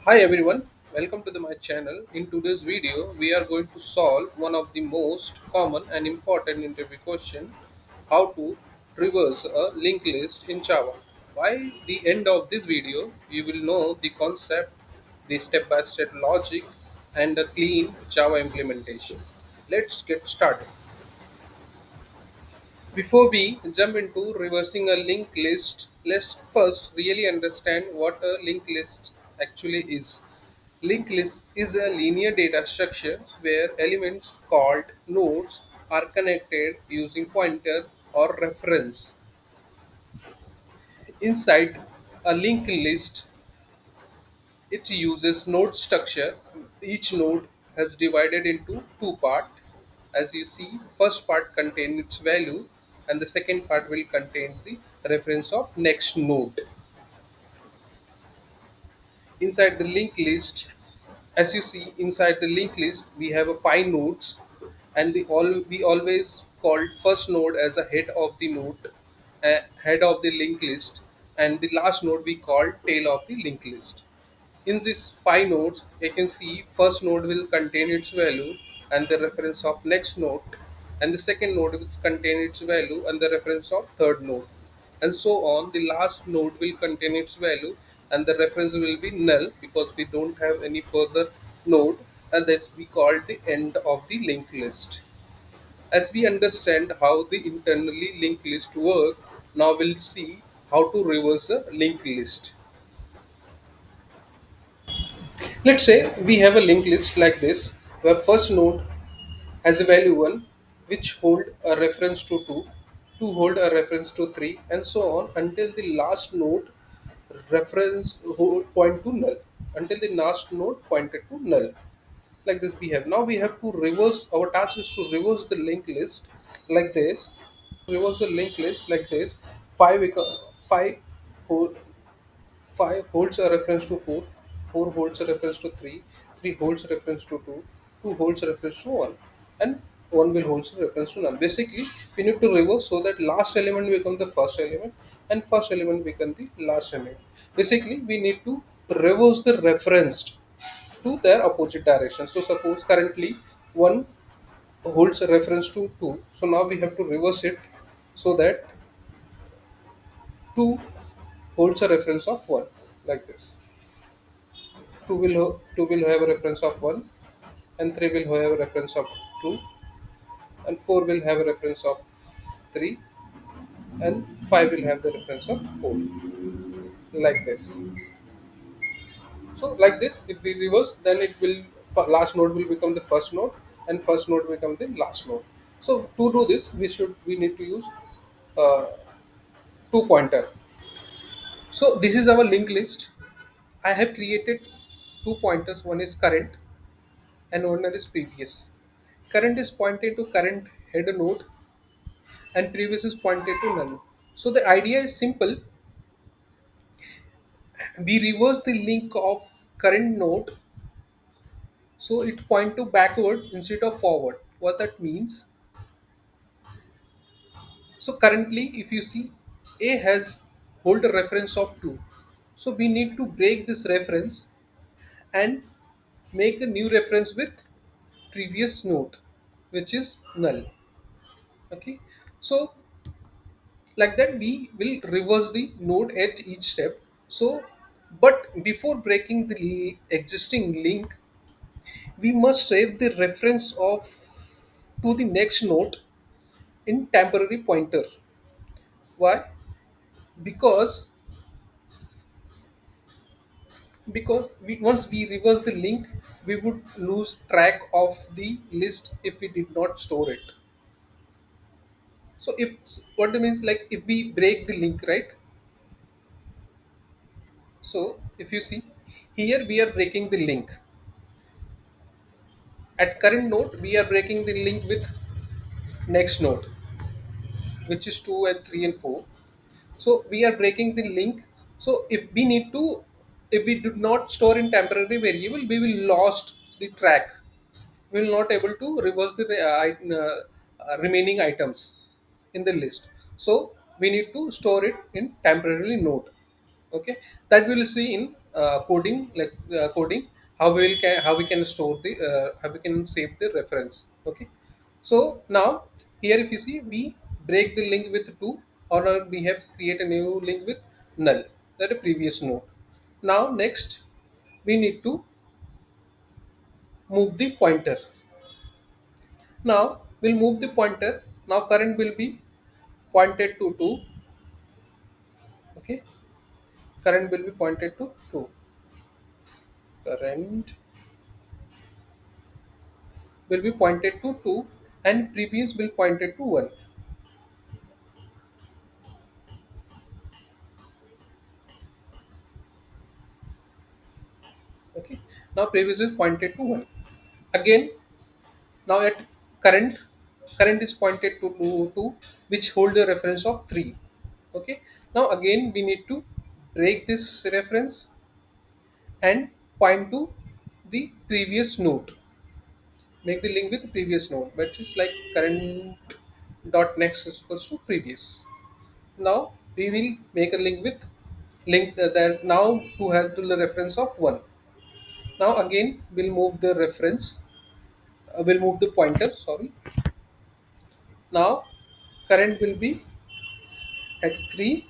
Hi everyone, welcome to my channel. In today's video, we are going to solve one of the most common and important interview question: how to reverse a linked list in Java. By the end of this video, you will know the concept, the step-by-step logic, and a clean Java implementation. Let's get started. Before we jump into reversing a linked list, let's first really understand what a linked list actually is. Linked list is a linear data structure where elements called nodes are connected using pointer or reference. Inside a linked list, it uses node structure. Each node has divided into two parts. As you see, first part contains its value and the second part will contain the reference of next node. Inside the linked list, as you see inside the linked list, we have a five nodes and we always called first node as a head of the node, head of the linked list, and the last node we call tail of the linked list. In these five nodes, you can see first node will contain its value and the reference of next node, and the second node will contain its value and the reference of third node, and so on. The last node will contain its value and the reference will be null because we don't have any further node, and that's we call the end of the linked list. As we understand how the internally linked list work, now we'll see how to reverse a linked list. Let's say we have a linked list like this, where first node has a value 1, which hold a reference to 2, 2 hold a reference to 3, and so on until the last node reference point to null, until the last node pointed to null. Like this we have. Now we have to reverse, our task is to reverse the linked list like this. Reverse the linked list like this. 5 5 holds a reference to 4, 4 holds a reference to 3, 3 holds a reference to 2, 2 holds a reference to 1, and 1 will hold a reference to none. Basically, we need to reverse so that last element become the first element and first element become the last element. Basically, we need to reverse the reference to their opposite direction. So, suppose currently 1 holds a reference to 2, so now we have to reverse it so that 2 holds a reference of 1, like this. 2 will have a reference of 1, and 3 will have a reference of 2, and 4 will have a reference of 3, and 5 will have the reference of 4, like this. So like this, if we reverse, then it will last node will become the first node and first node become the last node. So to do this, we need to use uh, two pointer. So this is our linked list. I have created two pointers. One is current and one is previous. Current is pointed to current header node and previous is pointed to null. So the idea is simple. We reverse the link of current node so it point to backward instead of forward. What that means? So currently, if you see, A has hold a reference of 2. So we need to break this reference and make a new reference with previous node, which is null. Okay. So like that we will reverse the node at each step. So but before breaking the existing link, we must save the reference of to the next node in temporary pointer. Why? Because because once we reverse the link, we would lose track of the list if we did not store it. So if what it means, like if we break the link, right? So if you see here, we are breaking the link at current node. We are breaking the link with next node, which is 2 and 3 and 4. So we are breaking the link. So if we do not store in temporary variable, we will lost the track. We will not able to reverse the remaining items in the list. So we need to store it in temporary node. Okay, that we will see in coding, how we can store the how we can save the reference. Okay, so now here if you see, we break the link with two, or we have create a new link with null, that a previous node. Now next we need to move the pointer. Now we'll move the pointer. Now current will be pointed to 2. Okay, current will be pointed to 2. Current will be pointed to 2, and previous will pointed to 1. Okay, now previous is pointed to 1. Again, now at current, current is pointed to 2, which hold the reference of 3. Okay, now again we need to break this reference and point to the previous node. Make the link with the previous node, which is like current dot next is equals to previous. Now we will make a link with link that now to have to the reference of 1. Now again we'll move the reference, we'll move the pointer, sorry. Now current will be at 3,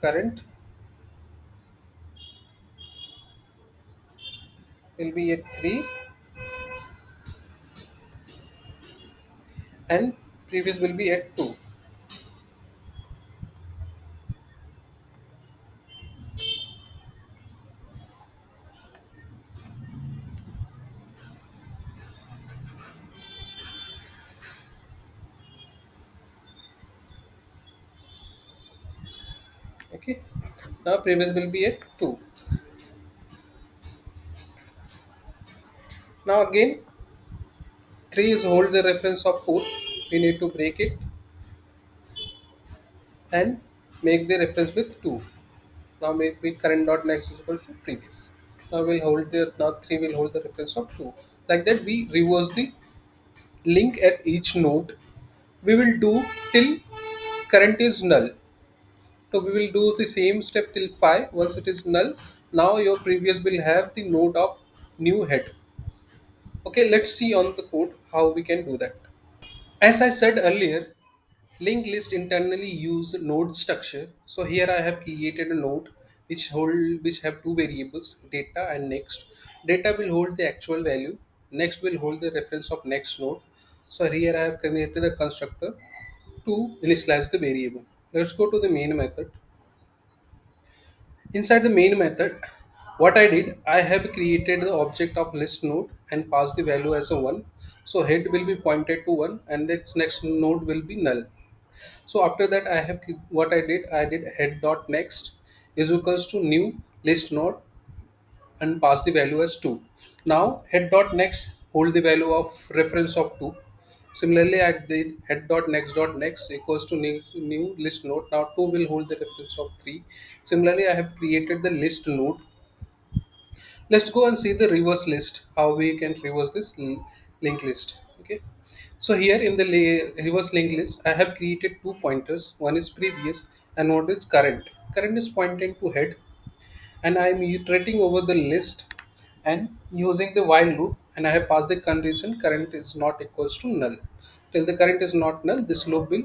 current will be at 3, and previous will be at 2. Okay, now previous will be at 2. Now again 3 is hold the reference of 4. We need to break it and make the reference with 2. Now make the current dot next is equal to previous. Now we'll hold the, now 3 will hold the reference of 2. Like that we reverse the link at each node. We will do till current is null. So we will do the same step till 5. Once it is null, now your previous will have the node of new head. Okay, let's see on the code how we can do that. As I said earlier, linked list internally use node structure. So here I have created a node which have two variables, data and next. Data will hold the actual value. Next will hold the reference of next node. So here I have created a constructor to initialize the variable. Let's go to the main method. Inside the main method, what I did, I have created the object of list node and passed the value as a 1. So head will be pointed to 1, and its next node will be null. So after that, I have what I did head dot next is equals to new list node and pass the value as 2. Now head dot next hold the value of reference of 2. Similarly, I did head dot next equals to new list node. Now 2 will hold the reference of 3. Similarly, I have created the list node. Let's go and see the reverse list, how we can reverse this linked list. Okay, so here in the reverse linked list, I have created two pointers. One is previous and one is current. Current is pointing to head, and I am iterating over the list and using the while loop, and I have passed the condition current is not equals to null. Till the current is not null, this loop will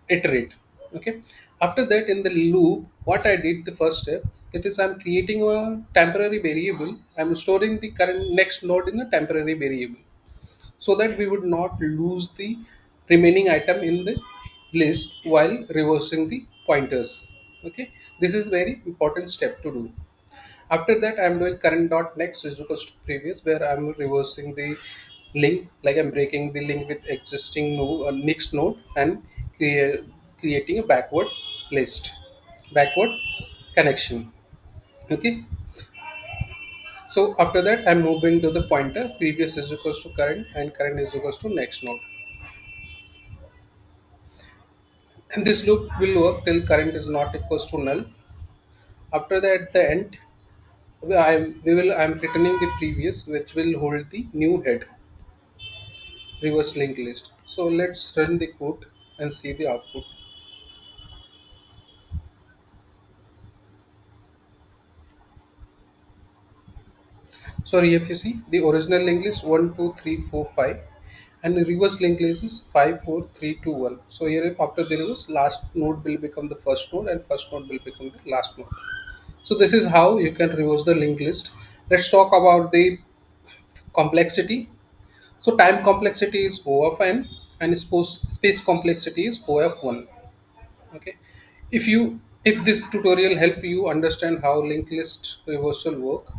iterate. Okay, after that in the loop, what I did, the first step, it is I'm creating a temporary variable. I'm storing the current next node in a temporary variable, so that we would not lose the remaining item in the list while reversing the pointers. Okay, this is very important step to do. After that, I'm doing current dot next is equals to previous, where I'm reversing the link, like I'm breaking the link with existing node, next node, and creating a backward list, backward connection. Okay. So after that, I'm moving to the pointer. Previous is equals to current, and current is equals to next node. And this loop will work till current is not equals to null. After that, at the end, I'm returning the previous, which will hold the new head, reverse linked list. So let's run the code and see the output. Sorry, if you see the original linked list 1 2 3 4 5, and the reverse linked list is 5 4 3 2 1. So here, if after the reverse, last node will become the first node and first node will become the last node. So this is how you can reverse the linked list. Let's talk about the complexity. So time complexity is O of n, and space complexity is O of 1. Okay. If this tutorial help you understand how linked list reversal work,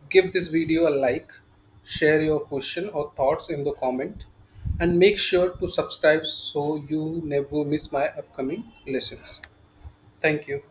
give this video a like, share your question or thoughts in the comment, and make sure to subscribe so you never miss my upcoming lessons. Thank you.